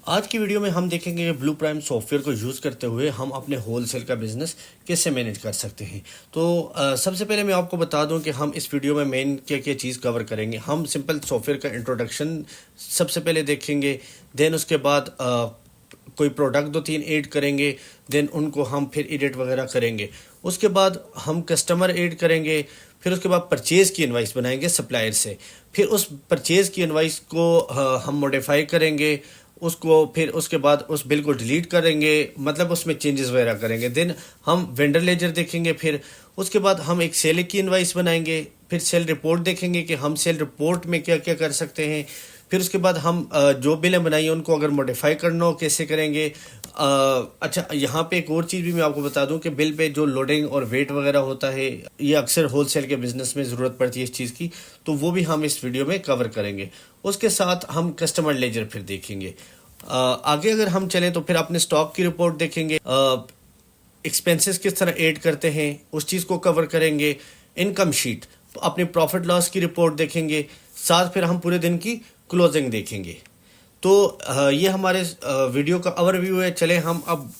आज की वीडियो में हम देखेंगे कि ब्लू प्राइम सॉफ्टवेयर को यूज़ करते हुए हम अपने होलसेल का बिजनेस कैसे मैनेज कर सकते हैं। तो सबसे पहले मैं आपको बता दूं कि हम इस वीडियो में मेन क्या क्या चीज़ कवर करेंगे। हम सिंपल सॉफ्टवेयर का इंट्रोडक्शन सबसे पहले देखेंगे, देन उसके बाद कोई प्रोडक्ट दो तीन ऐड करेंगे, देन उनको हम फिर एडिट वगैरह करेंगे। उसके बाद हम कस्टमर ऐड करेंगे, फिर उसके बाद परचेज़ की इनवाइस बनाएंगे सप्लायर से। फिर उस परचेज़ की इनवाइस को हम मॉडिफाई करेंगे, उसको फिर उसके बाद उस बिल को डिलीट करेंगे, मतलब उसमें चेंजेस वगैरह करेंगे। देन हम वेंडर लेजर देखेंगे, फिर उसके बाद हम एक सेल की इनवाइस बनाएंगे, फिर सेल रिपोर्ट देखेंगे कि हम सेल रिपोर्ट में क्या क्या कर सकते हैं। फिर उसके बाद हम जो बिलें बनाई उनको अगर मॉडिफाई करना हो कैसे करेंगे। अच्छा, यहाँ पे एक और चीज़ भी मैं आपको बता दूं कि बिल पे जो लोडिंग और वेट वगैरह होता है, ये अक्सर होलसेल के बिजनेस में ज़रूरत पड़ती है इस चीज़ की, तो वो भी हम इस वीडियो में कवर करेंगे। उसके साथ हम कस्टमर लेजर फिर देखेंगे। आगे अगर हम चलें तो फिर अपने स्टॉक की रिपोर्ट देखेंगे, एक्सपेंसेस किस तरह ऐड करते हैं उस चीज़ को कवर करेंगे, इनकम शीट, अपने प्रॉफिट लॉस की रिपोर्ट देखेंगे, साथ फिर हम पूरे दिन की क्लोजिंग देखेंगे। तो ये हमारे वीडियो का ओवरव्यू है। चले हम अब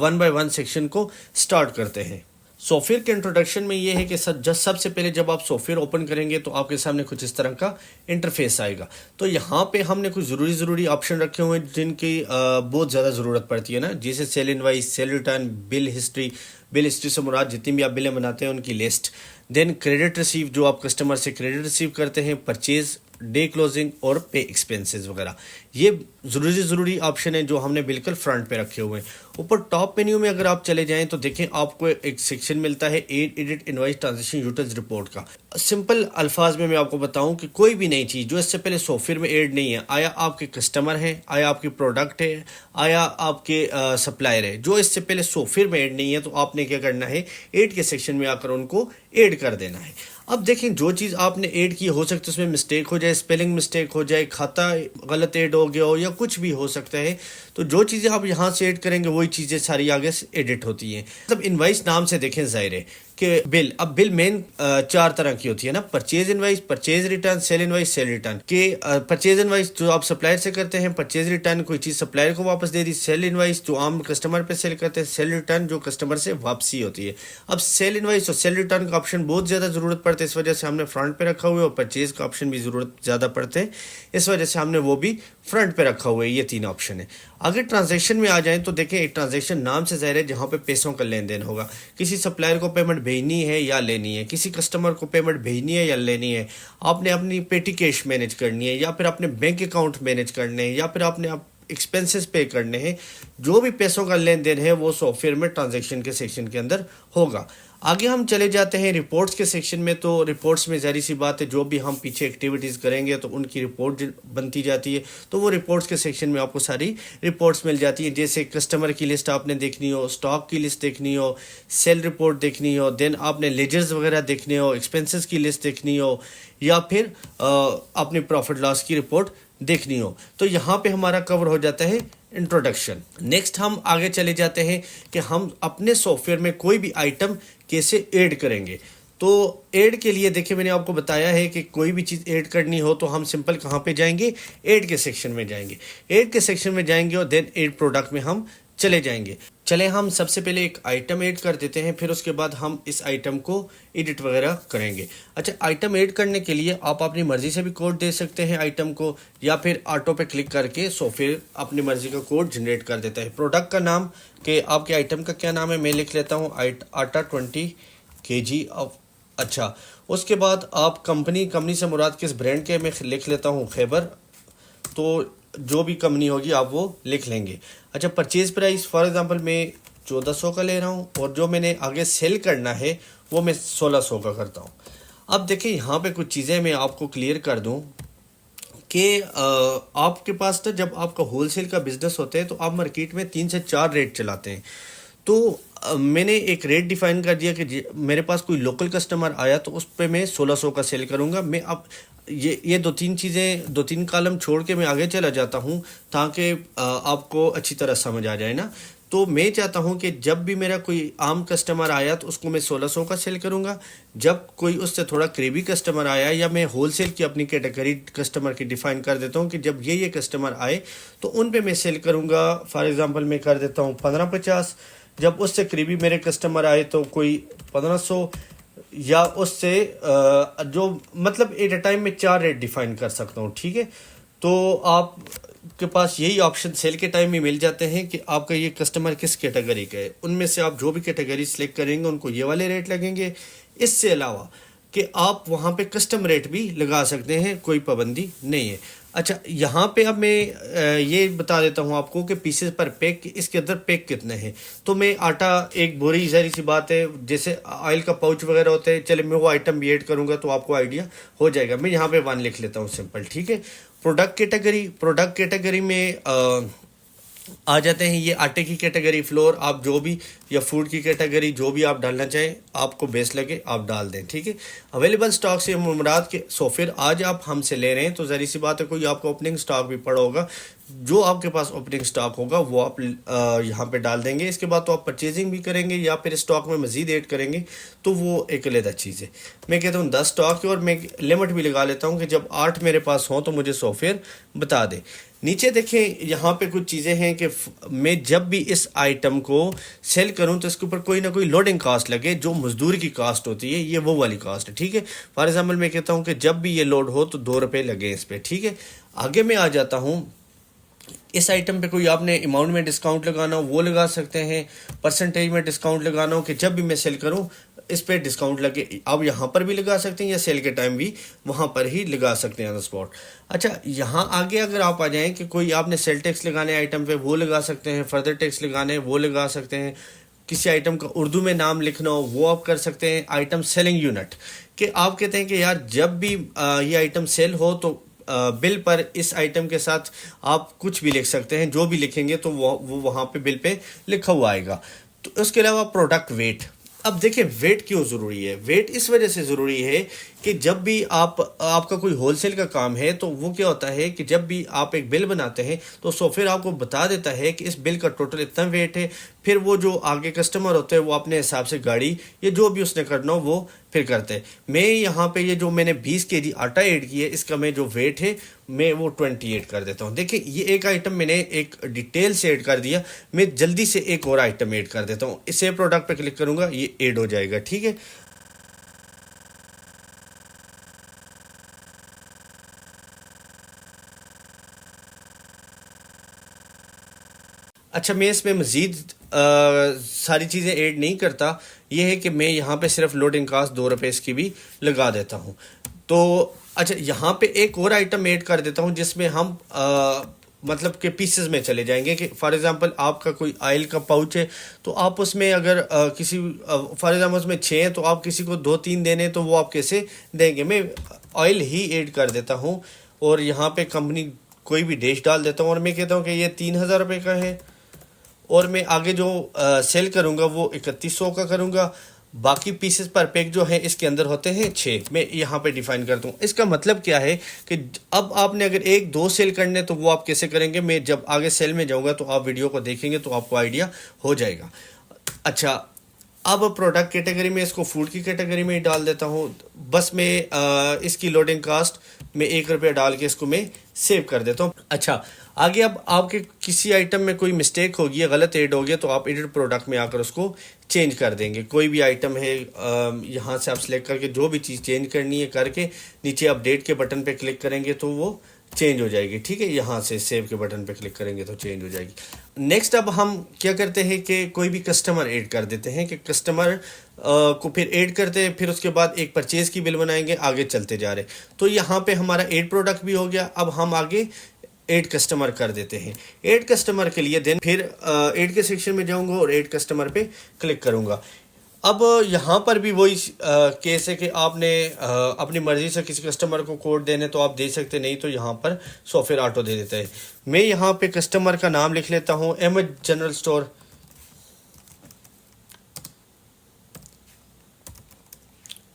वन बाय वन सेक्शन को स्टार्ट करते हैं। सॉफ्टवेयर के इंट्रोडक्शन में ये है कि सबसे पहले जब आप सॉफ्टवेयर ओपन करेंगे तो आपके सामने कुछ इस तरह का इंटरफेस आएगा। तो यहाँ पे हमने कुछ ज़रूरी ऑप्शन रखे हुए हैं जिनकी बहुत ज़्यादा ज़रूरत पड़ती है ना, जैसे cell invoice, cell return, bill history. Bill history से मुराद जितनी भी आप बिलें बनाते हैं उनकी लिस्ट। देन क्रेडिट रिसीव, जो आप कस्टमर से क्रेडिट रिसीव करते हैं, परचेज, डे क्लोजिंग और पे एक्सपेंसेस वगैरह। ये ज़रूरी ऑप्शन है जो हमने बिल्कुल फ्रंट पे रखे हुए हैं। ऊपर टॉप मेन्यू में अगर आप चले जाएं तो देखें आपको एक सेक्शन मिलता है edit invoice transaction utils report का। सिंपल अल्फाज में मैं आपको बताऊं कि कोई भी नई चीज़ जो इससे पहले सॉफ्टवेयर में ऐड नहीं है, आया आपके कस्टमर है, आया आपकी प्रोडक्ट है, आया आपके सप्लायर है, जो इससे पहले सॉफ्टवेयर में ऐड नहीं है, तो आपने क्या करना है, ऐड के सेक्शन में आकर उनको ऐड कर देना है। अब देखें, जो चीज़ आपने ऐड की हो सकता है उसमें मिस्टेक हो जाए, स्पेलिंग मिस्टेक हो जाए, खाता गलत ऐड हो गया हो, या कुछ भी हो सकता है। तो जो चीज़ें आप यहाँ से ऐड करेंगे वही चीज़ें सारी आगे से एडिट होती हैं। मतलब इनवाइस नाम से देखें जाहिर है कि बिल, अब बिल मेन 4 तरह की होती है ना, purchase invoice, purchase return, cell invoice, cell return. के परचेज इनवाइस जो आप सप्लायर से करते हैं, परचेज रिटर्न कोई चीज़ सप्लायर को वापस दे दी, सेल इनवाइस जो आम कस्टमर पे सेल करते हैं, सेल रिटर्न जो कस्टमर से वापसी होती है। अब सेल इनवाइस और सेल रिटर्न का ऑप्शन बहुत ज़्यादा ज़रूरत पड़ता है, इस वजह से हमने फ्रंट पे रखा हुआ है, और परचेज का ऑप्शन भी ज़रूरत ज़्यादा पड़ते हैं, इस वजह से हमने वो भी फ्रंट पे रखा हुआ है। ये 3 ऑप्शन है। अगर ट्रांजैक्शन में आ जाएं तो देखें, एक ट्रांजैक्शन नाम से जाहिर है जहाँ पे पैसों का लेन देन होगा। किसी सप्लायर को पेमेंट भेजनी है या लेनी है, किसी कस्टमर को पेमेंट भेजनी है या लेनी है, आपने अपनी पेटी कैश मैनेज करनी है, या फिर अपने बैंक अकाउंट मैनेज करने हैं, या फिर आपने एक्सपेंसेस पे करने हैं, जो भी पैसों का लेन देन है वो सॉफ्टवेयर में ट्रांजैक्शन के सेक्शन के अंदर होगा। आगे हम चले जाते हैं रिपोर्ट्स के सेक्शन में। तो रिपोर्ट्स में ज़ाहिर सी बात है, जो भी हम पीछे एक्टिविटीज़ करेंगे तो उनकी रिपोर्ट बनती जाती है। तो वो रिपोर्ट्स के सेक्शन में आपको सारी रिपोर्ट्स मिल जाती है, जैसे कस्टमर की लिस्ट आपने देखनी हो, स्टॉक की लिस्ट देखनी हो, सेल रिपोर्ट देखनी हो, देन आपने लेजर्स वगैरह देखने हो, एक्सपेंसेस की लिस्ट देखनी हो, या फिर अपनी प्रॉफिट लॉस की रिपोर्ट देखनी हो। तो यहाँ पे हमारा कवर हो जाता है इंट्रोडक्शन। नेक्स्ट हम आगे चले जाते हैं कि हम अपने सॉफ्टवेयर में कोई भी आइटम कैसे ऐड करेंगे। तो ऐड के लिए देखिए, मैंने आपको बताया है कि कोई भी चीज़ ऐड करनी हो तो हम सिंपल कहाँ पे जाएंगे, ऐड के सेक्शन में जाएंगे। ऐड के सेक्शन में जाएंगे और देन ऐड प्रोडक्ट में हम चले जाएंगे। चले हम सबसे पहले एक आइटम ऐड कर देते हैं, फिर उसके बाद हम इस आइटम को एडिट वगैरह करेंगे। अच्छा, आइटम ऐड करने के लिए आप अपनी मर्जी से भी कोड दे सकते हैं आइटम को, या फिर ऑटो पे क्लिक करके सॉफ्टवेयर अपनी मर्जी का कोड जनरेट कर देता है। प्रोडक्ट का नाम, कि आपके आइटम का क्या नाम है, मैं लिख लेता हूँ आटा 20 kg ऑफ। अच्छा, उसके बाद आप कंपनी से मुराद किस ब्रांड के, मैं लिख लेता हूँ खैबर। तो जो भी कंपनी होगी आप वो लिख लेंगे। अच्छा, परचेज प्राइस फॉर एग्जांपल मैं 1400 का ले रहा हूँ, और जो मैंने आगे सेल करना है वो मैं 1600 का करता हूँ। अब देखिए, यहाँ पे कुछ चीज़ें मैं आपको क्लियर कर दूँ कि आपके पास ना, जब आपका होलसेल का बिजनेस होता है तो आप मार्केट में 3 से 4 रेट चलाते हैं। तो मैंने एक रेट डिफाइन कर दिया कि मेरे पास कोई लोकल कस्टमर आया तो उस पर मैं 1600 का सेल करूँगा। मैं अब ये 2-3 चीज़ें, 2-3 कॉलम छोड़ के मैं आगे चला जाता हूँ, ताकि आपको अच्छी तरह समझ आ जाए ना। तो मैं चाहता हूं कि जब भी मेरा कोई आम कस्टमर आया तो उसको मैं 1600 का सेल करूंगा। जब कोई उससे थोड़ा करीबी कस्टमर आया, या मैं होलसेल की अपनी कैटेगरी कस्टमर की डिफाइन कर देता हूं कि जब ये कस्टमर आए तो उन पे मैं सेल करूंगा। फॉर एग्जांपल मैं कर देता हूं 1550। जब उससे करीबी मेरे कस्टमर आए तो कोई 1500, या उससे जो मतलब एट अ टाइम में 4 रेट डिफाइन कर सकता हूँ, ठीक है। तो आप के पास यही ऑप्शन सेल के टाइम में मिल जाते हैं कि आपका ये कस्टमर किस कैटेगरी का है। उनमें से आप जो भी कैटेगरी सेलेक्ट करेंगे उनको ये वाले रेट लगेंगे। इससे अलावा कि आप वहाँ पे कस्टम रेट भी लगा सकते हैं, कोई पाबंदी नहीं है। अच्छा, यहाँ पे अब मैं ये बता देता हूँ आपको कि पीसेस पर पैक, इसके अंदर पैक कितने हैं। तो मैं आटा एक बोरी, ज़ाहिर सी बात है, जैसे ऑयल का पाउच वगैरह होते हैं, चले मैं वो आइटम भी ऐड करूँगा तो आपको आइडिया हो जाएगा। मैं यहाँ पे 1 लिख लेता हूँ, सिंपल, ठीक है। प्रोडक्ट कैटेगरी में आ जाते हैं ये आटे की कैटेगरी, फ्लोर, आप जो भी, या फूड की कैटेगरी, जो भी आप डालना चाहें, आपको बेस लगे आप डाल दें, ठीक है। अवेलेबल स्टॉक से मुराद के फिर आज आप हमसे ले रहे हैं तो ज़ाहिर सी बात है कोई आपको ओपनिंग स्टॉक भी पड़ा होगा। जो आपके पास ओपनिंग स्टॉक होगा वो आप यहाँ पे डाल देंगे। इसके बाद तो आप परचेजिंग भी करेंगे या फिर स्टॉक में मज़ीद ऐड करेंगे तो वो एक अलग चीज़ है। मैं कहता हूँ 10 स्टॉक है, और मैं लिमिट भी लगा लेता हूँ कि जब 8 मेरे पास हों तो मुझे सॉफ्टवेयर बता दे। नीचे देखें, यहाँ पे कुछ चीज़ें हैं कि मैं जब भी इस आइटम को सेल करूँ तो इसके ऊपर कोई ना कोई लोडिंग कास्ट लगे, जो मजदूरी की कास्ट होती है, ये वो वाली कास्ट है, ठीक है। फॉर एग्जाम्पल मैं कहता हूँ कि जब भी ये लोड हो तो 2 रुपये लगे इस पर, ठीक है। आगे मैं आ जाता हूँ, इस आइटम पे कोई आपने अमाउंट में डिस्काउंट लगाना हो वो लगा सकते हैं, परसेंटेज में डिस्काउंट लगाना हो कि जब भी मैं सेल करूं इस पे डिस्काउंट लगे, आप यहाँ पर भी लगा सकते हैं या सेल के टाइम भी वहाँ पर ही लगा सकते हैं ऑन द स्पॉट। अच्छा, यहाँ आगे अगर आप आ जाएं कि कोई आपने सेल टैक्स लगाने आइटम पे वो लगा सकते हैं, फर्दर टैक्स लगाने वो लगा सकते हैं, किसी आइटम का उर्दू में नाम लिखना हो वो आप कर सकते हैं। आइटम सेलिंग यूनिट, कि आप कहते हैं कि यार जब भी ये आइटम सेल हो तो बिल पर इस आइटम के साथ आप कुछ भी लिख सकते हैं, जो भी लिखेंगे तो वो वहाँ पे बिल पे लिखा हुआ आएगा। तो उसके अलावा प्रोडक्ट वेट, अब देखिए वेट क्यों ज़रूरी है। वेट इस वजह से ज़रूरी है कि जब भी आपका कोई होलसेल का काम है तो वो क्या होता है कि जब भी आप एक बिल बनाते हैं तो सॉफ्टवेयर आपको बता देता है कि इस बिल का टोटल इतना वेट है। फिर वो जो आगे कस्टमर होते हैं वो अपने हिसाब से गाड़ी या जो भी उसने करना हो वो फिर करते हैं। मैं यहाँ पे ये जो मैंने 20 kg आटा ऐड किया है, इसका मैं जो वेट है मैं वो 28 कर देता हूँ। देखिए ये एक आइटम मैंने एक डिटेल से ऐड कर दिया, मैं जल्दी से एक और आइटम ऐड कर देता हूँ। इसे प्रोडक्ट पे क्लिक करूँगा, ये ऐड हो जाएगा, ठीक है। अच्छा, मैं इसमें मज़ीद सारी चीज़ें ऐड नहीं करता। ये है कि मैं यहाँ पे सिर्फ लोडिंग कास्ट 2 रुपये इसकी भी लगा देता हूँ। तो अच्छा, यहाँ पे एक और आइटम ऐड कर देता हूँ जिसमें हम मतलब के पीसेस में चले जाएंगे कि फॉर एग्जांपल आपका कोई ऑयल का पाउच है तो आप उसमें अगर किसी फॉर एग्जांपल उसमें 6 हैं तो आप किसी को 2-3 देने तो वो आप कैसे देंगे। मैं ऑयल ही ऐड कर देता हूँ और यहाँ पे कंपनी कोई भी डिश डाल देता हूँ और मैं कहता हूँ कि ये 3000 रुपये का है, और मैं आगे जो सेल करूँगा वो 3100 का करूँगा। बाकी पीसेस पर पैक जो है इसके अंदर होते हैं 6, मैं यहाँ पे डिफाइन करता हूँ। इसका मतलब क्या है कि अब आपने अगर 1-2 सेल करने तो वो आप कैसे करेंगे, मैं जब आगे सेल में जाऊँगा तो आप वीडियो को देखेंगे तो आपको आइडिया हो जाएगा। अच्छा, अब प्रोडक्ट कैटेगरी में इसको फूड की कैटेगरी में ही डाल देता हूँ। बस मैं इसकी लोडिंग कास्ट में 1 रुपया डाल के इसको मैं सेव कर देता हूँ। अच्छा, आगे अब आपके किसी आइटम में कोई मिस्टेक होगी या गलत ऐड हो गया तो आप एडिट प्रोडक्ट में आकर उसको चेंज कर देंगे। कोई भी आइटम है यहाँ से आप सेलेक्ट करके जो भी चीज़ चेंज करनी है करके नीचे अपडेट के बटन पे क्लिक करेंगे तो वो चेंज हो जाएगी, ठीक है। यहाँ से सेव के बटन पे क्लिक करेंगे तो चेंज हो जाएगी। नेक्स्ट अब हम क्या करते हैं कि कोई भी कस्टमर ऐड कर देते हैं कि कस्टमर को फिर ऐड करते हैं, फिर उसके बाद एक परचेज की बिल बनाएंगे, आगे चलते जा रहे। तो यहाँ पे हमारा ऐड प्रोडक्ट भी हो गया। अब हम आगे ऐड कस्टमर कर देते हैं। ऐड कस्टमर के लिए देन फिर ऐड के सेक्शन में जाऊंगा और ऐड कस्टमर पे क्लिक करूंगा। अब यहाँ पर भी वही केस है कि आपने अपनी मर्ज़ी से किसी कस्टमर को कोड देने तो आप दे सकते, नहीं तो यहाँ पर सॉफ्टवेयर ऑटो दे देता है। मैं यहाँ पे कस्टमर का नाम लिख लेता हूँ अहमद जनरल स्टोर।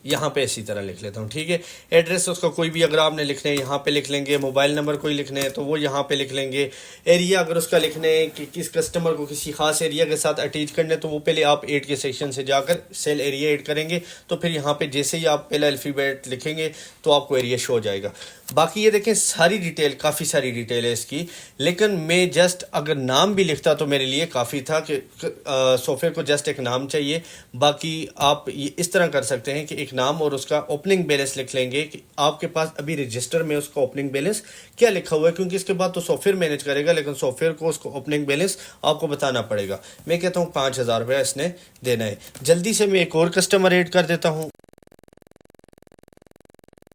यहाँ पे इसी तरह लिख लेता हूँ, ठीक है। एड्रेस उसका कोई भी अगर आपने लिखने हैं यहाँ पे लिख लेंगे, मोबाइल नंबर कोई लिखने हैं तो वो यहाँ पे लिख लेंगे। एरिया अगर उसका लिखने है कि किस कस्टमर को किसी खास एरिया के साथ अटैच करने, तो वो पहले आप ऐड के सेक्शन से जाकर सेल एरिया ऐड करेंगे, तो फिर यहाँ पे जैसे ही आप पहला अल्फ़ाबेट लिखेंगे तो आपको एरिया शो हो जाएगा। बाकी ये देखें सारी डिटेल, काफ़ी सारी डिटेल है इसकी, लेकिन मैं जस्ट अगर नाम भी लिखता तो मेरे लिए काफ़ी था कि सॉफ्टवेयर को जस्ट एक नाम चाहिए। बाकी आप ये इस तरह कर सकते हैं कि एक नाम और उसका ओपनिंग बैलेंस लिख लेंगे कि आपके पास अभी रजिस्टर में उसका ओपनिंग बैलेंस क्या लिखा हुआ है, क्योंकि इसके बाद तो सॉफ्टवेयर मैनेज करेगा, लेकिन सॉफ्टवेयर को उसको ओपनिंग बैलेंस आपको बताना पड़ेगा। मैं कहता हूँ 5,000 रुपया इसने देना है। जल्दी से मैं एक और कस्टमर ऐड कर देता हूँ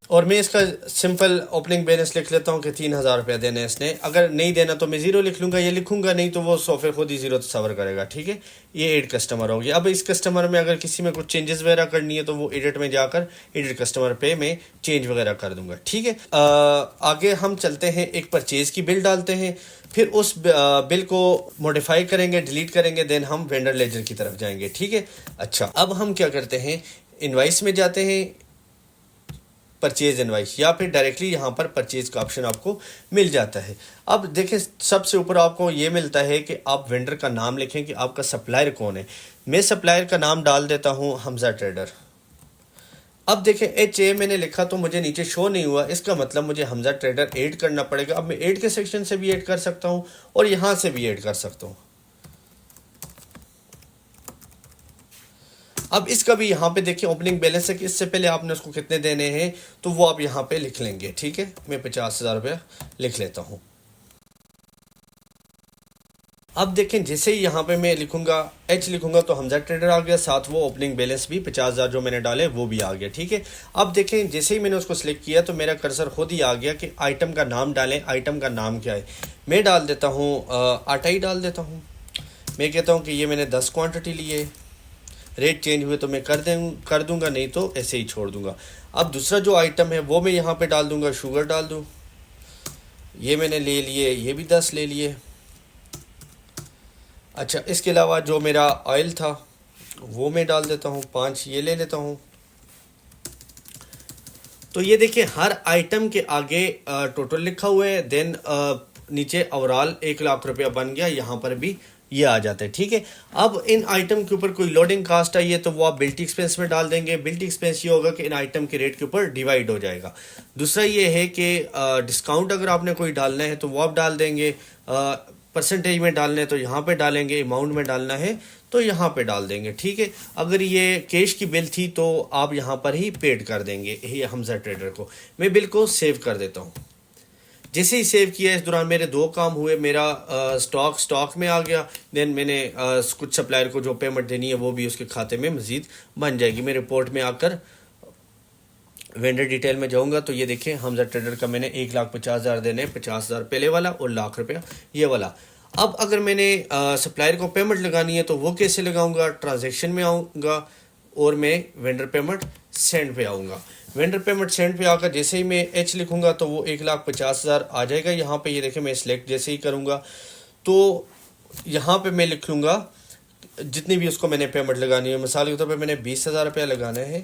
और मैं इसका सिंपल ओपनिंग बैलेंस लिख लेता हूँ कि 3,000 रुपया देने हैं इसने। अगर नहीं देना तो मैं ज़ीरो लिख लूँगा, ये लिखूँगा नहीं तो वो सॉफ्टवेयर खुद ही ज़ीरो तस्वर करेगा, ठीक है। ये एड कस्टमर हो गया। अब इस कस्टमर में अगर किसी में कुछ चेंजेस वगैरह करनी है तो वो एडिट में जाकर एडिट कस्टमर पे मैं चेंज वगैरह कर दूंगा, ठीक है। आगे हम चलते हैं, एक परचेज़ की बिल डालते हैं, फिर उस बिल को मॉडिफाई करेंगे, डिलीट करेंगे, देन हम वेंडर लेजर की तरफ जाएंगे, ठीक है। अच्छा, अब हम क्या करते हैं, इनवाइस में जाते हैं, परचेज इनवाइस, या फिर डायरेक्टली यहाँ पर परचेज का ऑप्शन आपको मिल जाता है। अब देखें सबसे ऊपर आपको ये मिलता है कि आप वेंडर का नाम लिखें कि आपका सप्लायर कौन है। मैं सप्लायर का नाम डाल देता हूँ हमजा ट्रेडर। अब देखें HA मैंने लिखा तो मुझे नीचे शो नहीं हुआ, इसका मतलब मुझे हमजा ट्रेडर ऐड करना पड़ेगा। अब मैं ऐड के सेक्शन से भी ऐड कर सकता हूँ और यहाँ से भी ऐड कर सकता हूँ। अब इसका भी यहाँ पे देखिए ओपनिंग बैलेंस है कि इससे पहले आपने उसको कितने देने हैं, तो वो आप यहाँ पे लिख लेंगे, ठीक है। मैं 50,000 रुपया लिख लेता हूँ। अब देखें जैसे ही यहाँ पे मैं लिखूंगा H लिखूंगा तो हमजा ट्रेडर आ गया, साथ वो ओपनिंग बैलेंस भी 50,000 जो मैंने डाले वो भी आ गया, ठीक है। अब देखें जैसे ही मैंने उसको सिलेक्ट किया तो मेरा कर्सर खुद ही आ गया कि आइटम का नाम डालें। आइटम का नाम क्या है, मैं डाल देता हूँ आटा ही डाल देता हूँ। मैं कहता हूँ कि ये मैंने 10 क्वान्टिटी लिए, रेट चेंज हुए तो मैं कर दूंगा, नहीं तो ऐसे ही छोड़ दूंगा। अब दूसरा जो आइटम है वो मैं यहाँ पे डाल दूंगा, शुगर डाल दूँ। ये मैंने ले लिए, ये भी 10 ले लिए। अच्छा, इसके अलावा जो मेरा ऑयल था वो मैं डाल देता हूँ, 5 ये ले लेता हूँ। तो ये देखिए हर आइटम के आगे टोटल लिखा हुआ है, देन नीचे ओवरऑल 1,00,000 रुपया बन गया, यहाँ पर भी ये आ जाता है, ठीक है। अब इन आइटम के ऊपर कोई लोडिंग कास्ट आई है तो वो आप बिल्टी एक्सपेंस में डाल देंगे। बिल्टी एक्सपेंस ये होगा कि इन आइटम के रेट के ऊपर डिवाइड हो जाएगा। दूसरा ये है कि डिस्काउंट अगर आपने कोई डालना है तो वो आप डाल देंगे, परसेंटेज में डालना है तो यहाँ पे डालेंगे, अमाउंट में डालना है तो यहाँ पे डाल देंगे, ठीक है। अगर ये कैश की बिल थी तो आप यहाँ पर ही पेड कर देंगे ये हमजा ट्रेडर को। मैं बिल को सेव कर देता हूँ। जैसे ही सेव किया, इस दौरान मेरे 2 काम हुए। मेरा स्टॉक में आ गया, देन मैंने कुछ सप्लायर को जो पेमेंट देनी है वो भी उसके खाते में मजीद बन जाएगी। मैं रिपोर्ट में आकर वेंडर डिटेल में जाऊंगा तो ये देखें हमजा ट्रेडर का मैंने 1,50,000 देने, 50,000 पहले वाला और 1,00,000 रुपया ये वाला। अब अगर मैंने सप्लायर को पेमेंट लगानी है तो वो कैसे लगाऊंगा, ट्रांजैक्शन में आऊँगा और मैं वेंडर पेमेंट सेंड पे आऊँगा। वेंडर पेमेंट सेंड पे आकर जैसे ही मैं H लिखूंगा तो वो 1,50,000 आ जाएगा यहाँ पे। ये देखें मैं सिलेक्ट जैसे ही करूँगा तो यहाँ पे मैं लिख लूँगा जितनी भी उसको मैंने पेमेंट लगानी है। मिसाल के तौर पे मैंने 20,000 रुपया लगाना है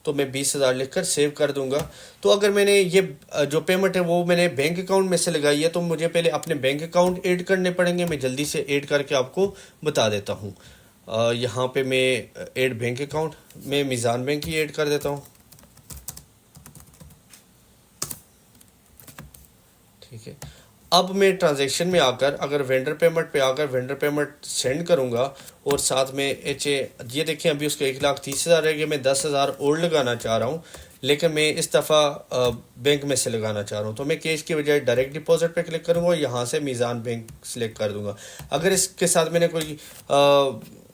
तो मैं 20,000 लिखकर सेव कर दूंगा। तो अगर मैंने ये जो पेमेंट है वो मैंने बैंक अकाउंट में से लगाई है तो मुझे पहले अपने बैंक अकाउंट ऐड करने पड़ेंगे। मैं जल्दी से ऐड करके आपको बता देता हूँ। यहाँ पे मैं ऐड बैंक अकाउंट में मीज़ान बैंक ही ऐड कर देता हूँ, ठीक है। अब मैं ट्रांजैक्शन में आकर अगर वेंडर पेमेंट पे आकर वेंडर पेमेंट सेंड करूंगा और साथ में ये देखें अभी उसका 1,30,000 है कि मैं 10,000 और लगाना चाह रहा हूँ, लेकिन मैं इस दफ़ा बैंक में से लगाना चाह रहा हूँ। तो मैं कैश की बजाय डायरेक्ट डिपॉजिट पे क्लिक करूँगा और यहाँ से मीज़ान बैंक सेलेक्ट कर दूँगा। अगर इसके साथ मैंने कोई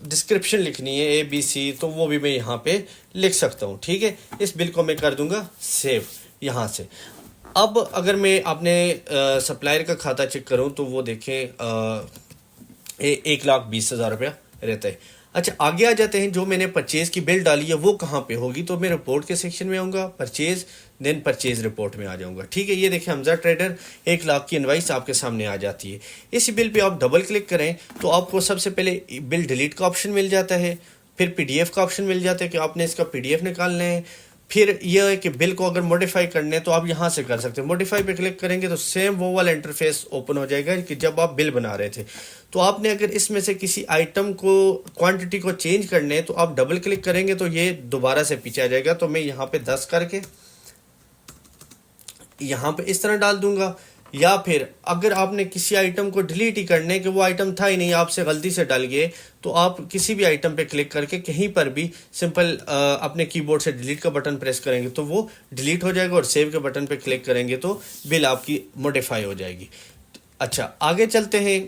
डिस्क्रिप्शन लिखनी है ABC तो वो भी मैं यहाँ पे लिख सकता हूँ, ठीक है। इस बिल को मैं कर दूँगा सेव यहाँ से। अब अगर मैं अपने सप्लायर का खाता चेक करूं तो वो देखें 1,20,000 रुपया रहता है। अच्छा, आगे आ जाते हैं। जो मैंने परचेज़ की बिल डाली है वो कहाँ पे होगी, तो मैं रिपोर्ट के सेक्शन में आऊँगा, परचेज़, देन परचेज़ रिपोर्ट में आ जाऊँगा, ठीक है। ये देखें हमजा ट्रेडर 1,00,000 की इनवाइस आपके सामने आ जाती है। इस बिल पे आप डबल क्लिक करें तो आपको सबसे पहले बिल डिलीट का ऑप्शन मिल जाता है फिर पीडीएफ का ऑप्शन मिल जाता है कि आपने इसका पीडीएफ निकालना है। फिर यह है कि बिल को अगर मॉडिफाई करने हैं तो आप यहाँ से कर सकते हैं। मॉडिफाई पे क्लिक करेंगे तो सेम वो वाला इंटरफेस ओपन हो जाएगा कि जब आप बिल बना रहे थे। तो आपने अगर इसमें से किसी आइटम को क्वांटिटी को चेंज करने हैं तो आप डबल क्लिक करेंगे तो ये दोबारा से पीछे आ जाएगा। तो मैं यहाँ पे 10 करके यहाँ पे इस तरह डाल दूंगा। या फिर अगर आपने किसी आइटम को डिलीट ही करने कि वो आइटम था ही नहीं, आपसे गलती से डल गए, तो आप किसी भी आइटम पे क्लिक करके कहीं पर भी सिंपल अपने कीबोर्ड से डिलीट का बटन प्रेस करेंगे तो वो डिलीट हो जाएगा, और सेव के बटन पे क्लिक करेंगे तो बिल आपकी मॉडिफाई हो जाएगी। अच्छा, आगे चलते हैं।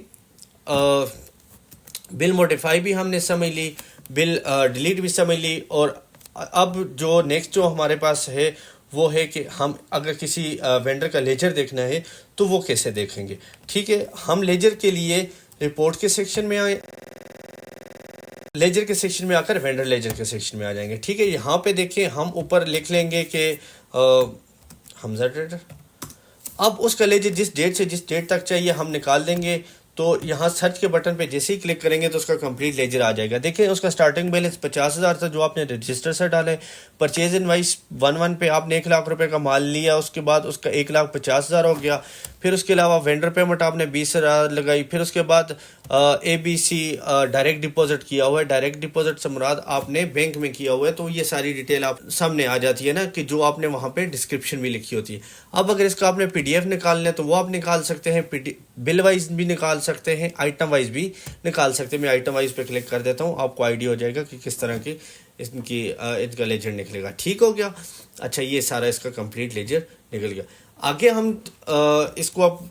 बिल मॉडिफाई भी हमने समझ ली, बिल डिलीट भी समझ ली, और अब जो नेक्स्ट जो हमारे पास है वो है कि हम अगर किसी वेंडर का लेजर देखना है तो वो कैसे देखेंगे। ठीक है, हम लेजर के लिए रिपोर्ट के सेक्शन में आए, लेजर के सेक्शन में आकर वेंडर लेजर के सेक्शन में आ जाएंगे। ठीक है, यहाँ पे देखिए हम ऊपर लिख लेंगे कि हमजा ट्रेडर। अब उसका लेजर जिस डेट से जिस डेट तक चाहिए हम निकाल देंगे। तो यहाँ सर्च के बटन पे जैसे ही क्लिक करेंगे तो उसका कंप्लीट लेजर आ जाएगा। देखिए उसका स्टार्टिंग बैलेंस 50,000 था जो आपने रजिस्टर से डाले। परचेज इनवाइस 1/1 पे आपने 1 लाख रुपए का माल लिया, उसके बाद उसका 1,50,000 हो गया। फिर उसके अलावा वेंडर पेमेंट आपने 20,000 लगाई। फिर उसके बाद ABC डायरेक्ट डिपॉजिट किया हुआ है। डायरेक्ट डिपॉजिट से मुराद आपने बैंक में किया हुआ है। तो ये सारी डिटेल आप सामने आ जाती है ना, कि जो आपने वहाँ पे डिस्क्रिप्शन भी लिखी होती है। अब अगर इसका आपने PDF निकालना है तो वो आप निकाल सकते हैं, बिल वाइज भी निकाल सकते हैं, आइटम वाइज भी निकाल सकते हैं। मैं आइटम वाइज पे क्लिक कर देता हूँ, आपको आइडिया हो जाएगा कि किस तरह की इनका लेजर निकलेगा। ठीक हो गया। अच्छा, ये सारा इसका कंप्लीट लेजर निकल गया। आगे हम इसको अब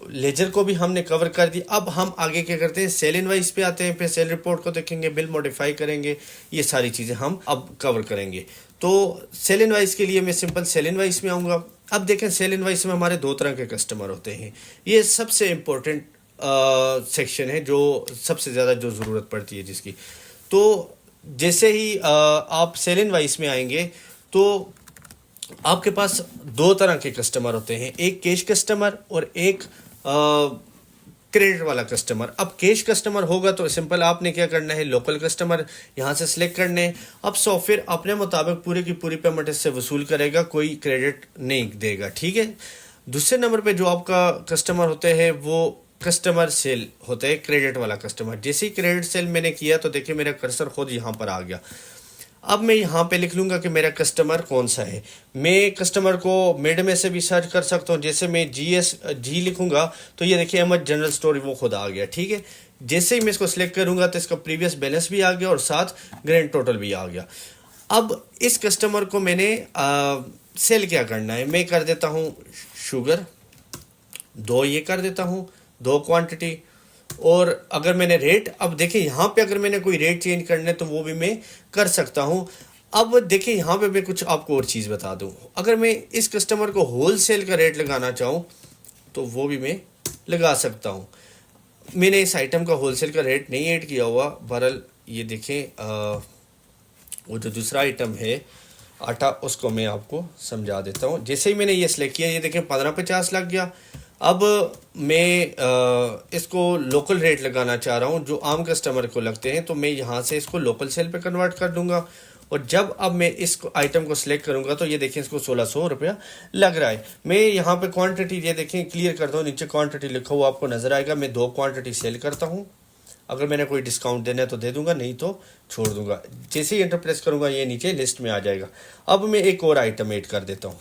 लेजर को भी हमने कवर कर दिया। अब हम आगे क्या करते हैं, सेल इनवाइस पे आते हैं, फिर सेल रिपोर्ट को देखेंगे, बिल मॉडिफाई करेंगे, ये सारी चीज़ें हम अब कवर करेंगे। तो सेल इनवाइस के लिए मैं सिंपल सेल इनवाइस में आऊँगा। अब देखें सेल इनवाइस में हमारे 2 तरह के कस्टमर होते हैं। ये सबसे इम्पोर्टेंट सेक्शन है, जो सबसे ज़्यादा जो ज़रूरत पड़ती है जिसकी। तो जैसे ही आप सेल इनवाइस में आएंगे तो आपके पास 2 तरह के कस्टमर होते हैं, एक कैश कस्टमर और एक क्रेडिट वाला कस्टमर। अब कैश कस्टमर होगा तो सिंपल आपने क्या करना है, लोकल कस्टमर यहाँ से सिलेक्ट करने हैं। अब सॉफ्टवेयर अपने मुताबिक पूरी की पूरी पेमेंट इससे वसूल करेगा, कोई क्रेडिट नहीं देगा। ठीक है। दूसरे नंबर पे जो आपका कस्टमर होते हैं वो कस्टमर सेल होता है, क्रेडिट वाला कस्टमर। जैसे ही क्रेडिट सेल मैंने किया तो देखिए मेरा कर्सर खुद यहाँ पर आ गया। अब मैं यहाँ पे लिख लूँगा कि मेरा कस्टमर कौन सा है। मैं कस्टमर को मिड में से भी सर्च कर सकता हूँ। जैसे मैं जी लिखूँगा तो ये देखिए अहमद जनरल स्टोर वो खुद आ गया। ठीक है। जैसे ही मैं इसको सिलेक्ट करूँगा तो इसका प्रीवियस बैलेंस भी आ गया और साथ ग्रैंड टोटल भी आ गया। अब इस कस्टमर को मैंने सेल क्या करना है, मैं कर देता हूँ शुगर 2, ये कर देता हूँ 2 क्वांटिटी। और अगर मैंने रेट, अब देखिए यहाँ पे अगर मैंने कोई रेट चेंज करना है तो वो भी मैं कर सकता हूँ। अब देखिए यहाँ पे मैं कुछ आपको और चीज़ बता दूँ, अगर मैं इस कस्टमर को होल सेल का रेट लगाना चाहूँ तो वो भी मैं लगा सकता हूँ। मैंने इस आइटम का होल सेल का रेट नहीं ऐड किया हुआ। बहरहाल ये देखें वो जो दूसरा आइटम है आटा, उसको मैं आपको समझा देता हूँ। जैसे ही मैंने ये सिलेक्ट किया, ये देखें 1550 लग गया। अब मैं इसको लोकल रेट लगाना चाह रहा हूँ जो आम कस्टमर को लगते हैं, तो मैं यहाँ से इसको लोकल सेल पे कन्वर्ट कर दूंगा। और जब अब मैं इस आइटम को सिलेक्ट करूँगा तो ये देखें इसको 1600 रुपया लग रहा है। मैं यहाँ पे क्वांटिटी ये देखें क्लियर करता हूँ, नीचे क्वांटिटी लिखा हुआ आपको नज़र आएगा। मैं 2 क्वांटिटी सेल करता हूँ। अगर मैंने कोई डिस्काउंट देना है तो दे दूंगा, नहीं तो छोड़ दूंगा। जैसे ही एंटर प्रेस करूँगा ये नीचे लिस्ट में आ जाएगा। अब मैं एक और आइटम ऐड कर देता हूँ,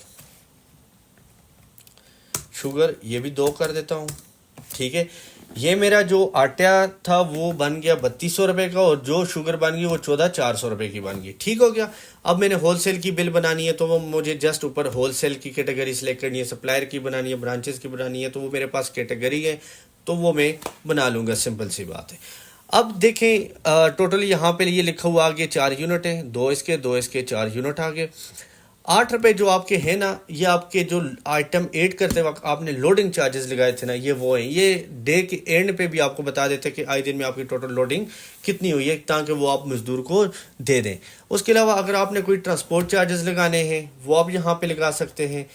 शुगर, ये भी 2 कर देता हूँ। ठीक है। ये मेरा जो आटा था वो बन गया 3200 रुपये का, और जो शुगर बन गई वो 14,400 रुपये की बन गई। ठीक हो गया। अब मैंने होलसेल की बिल बनानी है तो वो मुझे जस्ट ऊपर होलसेल की कैटेगरी सेलेक्ट करनी है, सप्लायर की बनानी है, ब्रांचेस की बनानी है, तो वो मेरे पास कैटेगरी है तो वो मैं बना लूँगा, सिंपल सी बात है। अब देखें टोटल यहाँ पे ये लिखा हुआ आ गया 4 यूनिट है, 2 इसके 4 यूनिट आ गए। 8 रुपये जो आपके हैं ना, ये आपके जो आइटम ऐड करते वक्त आपने लोडिंग चार्जेस लगाए थे ना, ये वो हैं। ये डे के एंड पे भी आपको बता देते हैं कि आए दिन में आपकी टोटल लोडिंग कितनी हुई है, ताकि वो आप मजदूर को दे दें। उसके अलावा अगर आपने कोई ट्रांसपोर्ट चार्जेस लगाने हैं वो आप यहाँ पे लगा सकते हैं।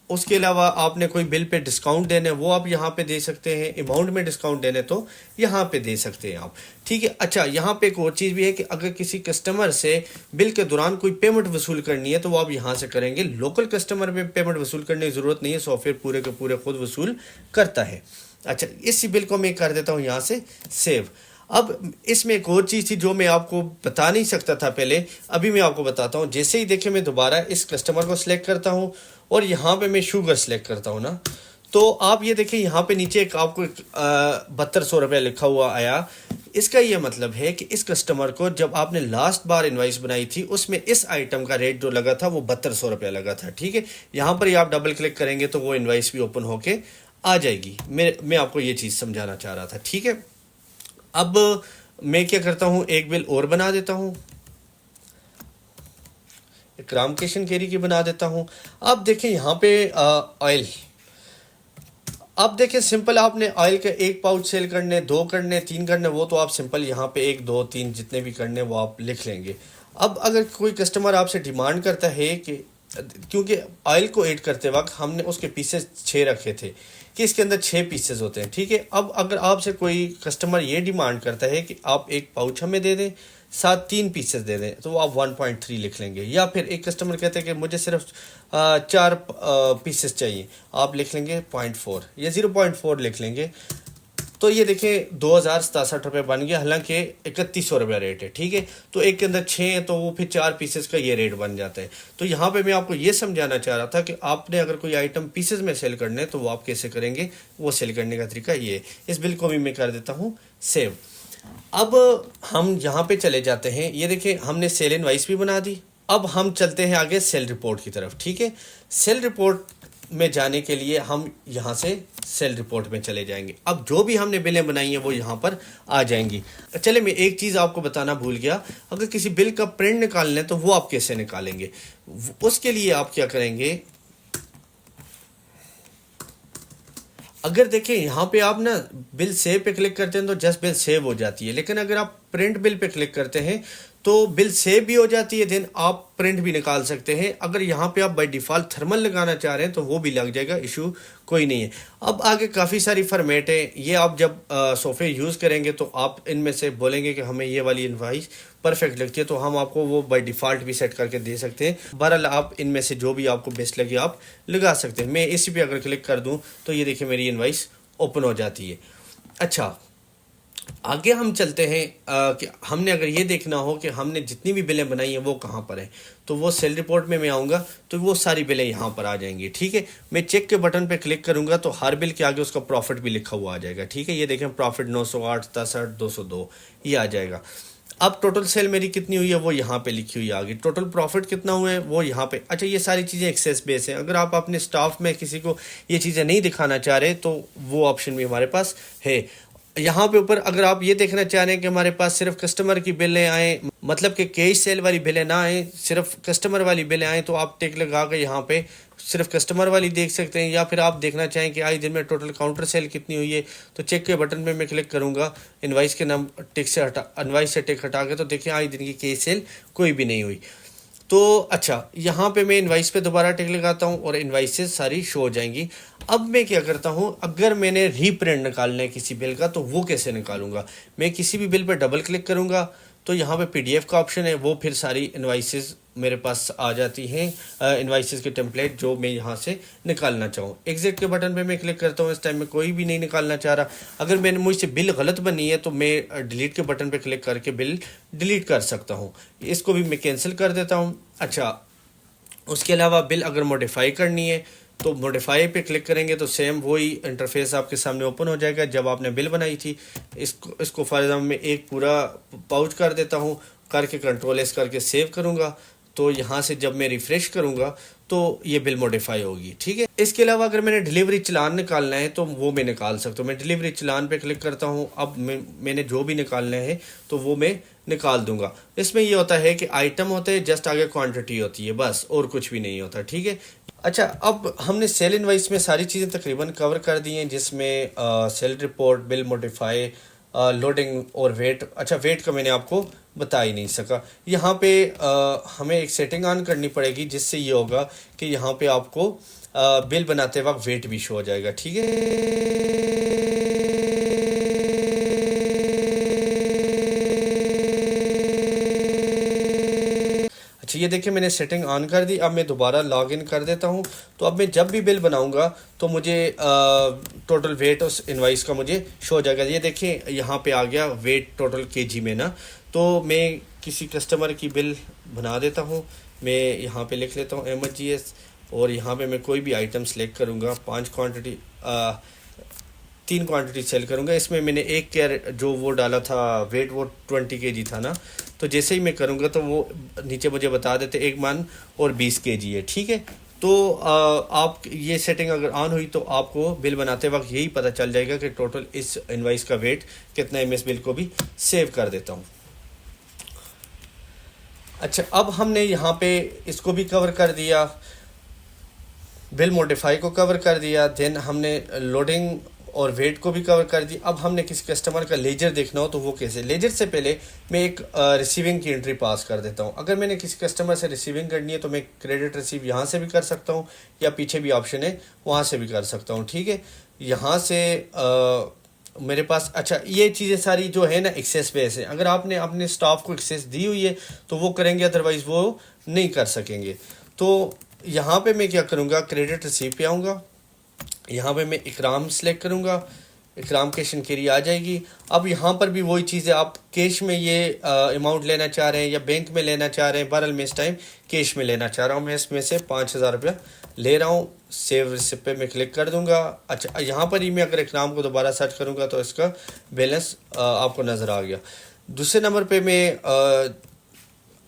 उसके अलावा आपने कोई बिल पे डिस्काउंट देने वो आप यहाँ पे दे सकते हैं, अमाउंट में डिस्काउंट देने तो यहाँ पे दे सकते हैं आप, ठीक है। अच्छा, यहाँ पे एक और चीज़ भी है कि अगर किसी कस्टमर से बिल के दौरान कोई पेमेंट वसूल करनी है तो वो आप यहाँ से करेंगे। लोकल कस्टमर में पेमेंट वसूल करने की ज़रूरत नहीं है, सॉफ्टवेयर पूरे के पूरे खुद वसूल करता है। अच्छा, इसी बिल को मैं कर देता हूँ यहाँ से सेव। अब इसमें एक और चीज़ थी जो मैं आपको बता नहीं सकता था पहले, अभी मैं आपको बताता हूँ। जैसे ही देखिए मैं दोबारा इस कस्टमर को सिलेक्ट करता हूँ और यहाँ पे मैं शुगर सेलेक्ट करता हूँ ना, तो आप ये देखिए यहाँ पे नीचे एक आपको 7200 रुपये लिखा हुआ आया। इसका ये मतलब है कि इस कस्टमर को जब आपने लास्ट बार इनवाइस बनाई थी उसमें इस आइटम का रेट जो लगा था वो 7200 रुपये लगा था, ठीक है। यहाँ पर ही आप डबल क्लिक करेंगे तो वो इनवाइस भी ओपन होके आ जाएगी। मैं आपको ये चीज़ समझाना चाह रहा था, ठीक है। अब मैं क्या करता हूँ, एक बिल और बना देता हूँ, एक रामकिशन केरी की बना देता हूँ। अब देखें यहाँ पे ऑयल, अब देखें सिंपल आपने ऑयल के 1 पाउच सेल करने, 2 करने, 3 करने, वो तो आप सिंपल यहाँ पे 1 2 3 जितने भी करने वो आप लिख लेंगे। अब अगर कोई कस्टमर आपसे डिमांड करता है कि, क्योंकि ऑयल को ऐड करते वक्त हमने उसके पीसेस 6 रखे थे कि इसके अंदर 6 पीसेस होते हैं, ठीक है। अब अगर आपसे कोई कस्टमर ये डिमांड करता है कि आप 1 पाउच हमें दे दें, साथ 3 पीसेस दे दें, तो आप 1.3 लिख लेंगे। या फिर एक कस्टमर कहते हैं कि मुझे सिर्फ 4 पीसेस चाहिए, आप लिख लेंगे 0.4 या 0.4 लिख लेंगे। तो ये देखें 2067 रुपये बन गया, हालांकि 3100 रुपये रेट है, ठीक है। तो एक के अंदर 6 है तो वो फिर 4 पीसेस का ये रेट बन जाता है। तो यहाँ पे मैं आपको ये समझाना चाह रहा था कि आपने अगर कोई आइटम पीसेस में सेल करने हैं तो वो आप कैसे करेंगे, वो सेल करने का तरीका ये है। इस बिल को भी मैं कर देता हूँ सेव। अब हम यहाँ पे चले जाते हैं, ये देखिए हमने सेल इनवाइस भी बना दी। अब हम चलते हैं आगे सेल रिपोर्ट की तरफ, ठीक है। सेल रिपोर्ट में जाने के लिए हम यहाँ से सेल रिपोर्ट में चले जाएंगे। अब जो भी हमने बिलें बनाई हैं वो यहाँ पर आ जाएंगी। चले, मैं एक चीज़ आपको बताना भूल गया, अगर किसी बिल का प्रिंट निकालना है तो वो आप कैसे निकालेंगे। उसके लिए आप क्या करेंगे, अगर देखें यहाँ पे आप ना बिल सेव पे क्लिक करते हैं तो जस्ट बिल सेव हो जाती है, लेकिन अगर आप प्रिंट बिल पे क्लिक करते हैं तो बिल सेव भी हो जाती है, देन आप प्रिंट भी निकाल सकते हैं। अगर यहाँ पे आप बाय डिफ़ॉल्ट थर्मल लगाना चाह रहे हैं तो वो भी लग जाएगा, इशू कोई नहीं है। अब आगे काफ़ी सारी फॉर्मेट है, ये आप जब सॉफ्टवेयर यूज़ करेंगे तो आप इनमें से बोलेंगे कि हमें ये वाली इनवाइस परफेक्ट लगती है तो हम आपको वो बाय डिफ़ॉल्ट भी सेट करके दे सकते हैं। बहरहाल आप इनमें से जो भी आपको बेस्ट लगे आप लगा सकते हैं। मैं इसी पे अगर क्लिक कर दूँ तो ये देखिए मेरी इनवाइस ओपन हो जाती है। अच्छा, आगे हम चलते हैं कि हमने अगर ये देखना हो कि हमने जितनी भी बिलें बनाई हैं वो कहाँ पर हैं, तो वो सेल रिपोर्ट में मैं आऊँगा तो वो सारी बिलें यहाँ पर आ जाएंगी, ठीक है। मैं चेक के बटन पे क्लिक करूँगा तो हर बिल के आगे उसका प्रॉफिट भी लिखा हुआ आ जाएगा, ठीक है। ये देखें प्रॉफिट 908, 67, 202 ये आ जाएगा। अब टोटल सेल मेरी कितनी हुई है वो यहाँ पे लिखी हुई आ गई, टोटल प्रॉफिट कितना हुआ है वो यहाँ पे। अच्छा, ये सारी चीज़ें एक्सेस बेस हैं, अगर आप अपने स्टाफ में किसी को ये चीज़ें नहीं दिखाना चाह रहे तो वो ऑप्शन भी हमारे पास है। यहाँ पे ऊपर अगर आप ये देखना चाह रहे हैं कि हमारे पास सिर्फ कस्टमर की बिलें आए, मतलब कि कैश सेल वाली बिलें ना आए, सिर्फ कस्टमर वाली बिलें आए, तो आप टिक लगा के यहाँ पे सिर्फ कस्टमर वाली देख सकते हैं। या फिर आप देखना चाहें कि आज दिन में टोटल काउंटर सेल कितनी हुई है तो चेक के बटन पे मैं क्लिक करूँगा, इनवाइस के नाम टिक से हटा, इनवाइस से टिक हटा के, तो देखिए आज दिन की कैश सेल कोई भी नहीं हुई। तो अच्छा, यहाँ पे मैं इनवाइस पे दोबारा टिक लगाता हूँ और इनवाइसेस सारी शो हो जाएंगी। अब मैं क्या करता हूँ, अगर मैंने रीप्रिंट निकालना है किसी बिल का तो वो कैसे निकालूंगा। मैं किसी भी बिल पर डबल क्लिक करूँगा तो यहाँ पे पीडीएफ का ऑप्शन है, वो फिर सारी इनवाइसेस मेरे पास आ जाती हैं, इनवाइसेस के टेम्पलेट जो मैं यहाँ से निकालना चाहूँ। एग्जिट के बटन पे मैं क्लिक करता हूँ, इस टाइम में कोई भी नहीं निकालना चाह रहा। अगर मैंने मुझसे बिल गलत बनी है तो मैं डिलीट के बटन पे क्लिक करके बिल डिलीट कर सकता हूँ, इसको भी मैं कैंसिल कर देता हूँ। अच्छा, उसके अलावा बिल अगर मॉडिफाई करनी है तो मॉडिफाई पे क्लिक करेंगे तो सेम वही इंटरफेस आपके सामने ओपन हो जाएगा जब आपने बिल बनाई थी। इसको फॉर एग्जाम्पल मैं एक पूरा पाउच कर देता हूँ, करके कंट्रोल एस करके सेव करूँगा, तो यहाँ से जब मैं रिफ़्रेश करूँगा तो ये बिल मॉडिफाई होगी, ठीक है। इसके अलावा अगर मैंने डिलीवरी चलान निकालना है तो वो मैं निकाल सकता हूँ। मैं डिलीवरी चलान पे क्लिक करता हूँ, अब मैंने जो भी निकालना है तो वो मैं निकाल दूंगा। इसमें ये होता है कि आइटम होते हैं, जस्ट आगे क्वांटिटी होती है, बस और कुछ भी नहीं होता, ठीक है। अच्छा, अब हमने सेल इनवाइस में सारी चीज़ें तकरीबन कवर कर दी हैं, जिसमें sale report, bill modify, loading और वेट। अच्छा, वेट का मैंने आपको बता ही नहीं सका। यहाँ पे हमें एक सेटिंग ऑन करनी पड़ेगी जिससे ये होगा कि यहाँ पे आपको बिल बनाते वक्त वेट भी शो हो जाएगा, ठीक है। अच्छा, ये देखिए मैंने सेटिंग ऑन कर दी। अब मैं दोबारा लॉग इन कर देता हूँ। तो अब मैं जब भी बिल बनाऊंगा तो मुझे टोटल वेट उस इनवाइस का मुझे शो हो जाएगा। ये देखिए यहाँ पे आ गया वेट टोटल केजी में ना। तो मैं किसी कस्टमर की बिल बना देता हूँ। मैं यहाँ पे लिख लेता हूँ MGS, और यहाँ पे मैं कोई भी आइटम सेलेक्ट करूँगा। 3 क्वांटिटी सेल करूँगा। इसमें मैंने एक केयर जो वो डाला था वेट, वो 20 kg था ना। तो जैसे ही मैं करूँगा तो वो नीचे मुझे बता देते 1 मन और 20 kg है, ठीक है। तो आप ये सेटिंग अगर ऑन हुई तो आपको बिल बनाते वक्त यही पता चल जाएगा कि टोटल इस इनवाइस का वेट कितना है। मैं इस बिल को भी सेव कर देता हूँ। अच्छा, अब हमने यहाँ पे इसको भी कवर कर दिया, बिल मॉडिफाई को कवर कर दिया, देन हमने लोडिंग और वेट को भी कवर कर दी। अब हमने किसी कस्टमर का लेजर देखना हो तो वो कैसे। लेजर से पहले मैं एक रिसीविंग की एंट्री पास कर देता हूँ। अगर मैंने किसी कस्टमर से रिसीविंग करनी है तो मैं क्रेडिट रिसीव यहाँ से भी कर सकता हूँ, या पीछे भी ऑप्शन है वहाँ से भी कर सकता हूँ, ठीक है। यहाँ से मेरे पास, अच्छा ये चीज़ें सारी जो है ना एक्सेस बेस है। अगर आपने अपने स्टाफ को एक्सेस दी हुई है तो वो करेंगे, अदरवाइज़ वो नहीं कर सकेंगे। तो यहाँ पे मैं क्या करूँगा, क्रेडिट रिसीव पे आऊँगा। यहाँ पे मैं इकराम सेलेक्ट करूँगा, इकराम कैश एंड कैरी आ जाएगी। अब यहाँ पर भी वही चीज़ है, आप कैश में ये अमाउंट लेना चाह रहे हैं या बैंक में लेना चाह रहे हैं। बहरहाल मैं इस टाइम कैश में लेना चाह रहा हूँ। मैं इसमें से 5,000 रुपया ले रहा हूँ। सेव रिसिप्ट पे मैं क्लिक कर दूंगा। अच्छा, यहाँ पर ही मैं अगर इकराम को दोबारा सर्च करूँगा तो इसका बैलेंस आपको नज़र आ गया। दूसरे नंबर पर मैं